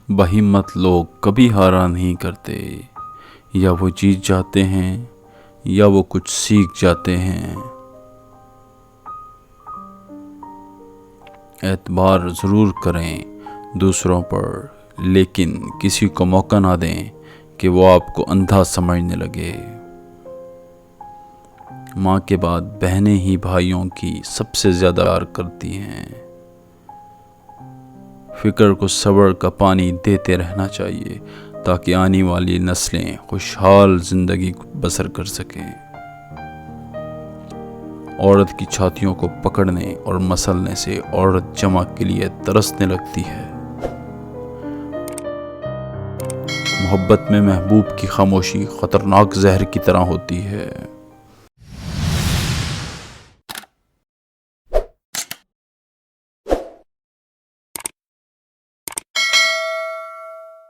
بہیمت لوگ کبھی ہارا نہیں کرتے، یا وہ جیت جاتے ہیں یا وہ کچھ سیکھ جاتے ہیں۔ اعتبار ضرور کریں دوسروں پر، لیکن کسی کو موقع نہ دیں کہ وہ آپ کو اندھا سمجھنے لگے۔ ماں کے بعد بہنیں ہی بھائیوں کی سب سے زیادہ پیار کرتی ہیں۔ فکر کو صبر کا پانی دیتے رہنا چاہیے تاکہ آنے والی نسلیں خوشحال زندگی بسر کر سکیں۔ عورت کی چھاتیوں کو پکڑنے اور مسلنے سے عورت جمع کے لیے ترسنے لگتی ہے۔ محبت میں محبوب کی خاموشی خطرناک زہر کی طرح ہوتی ہے۔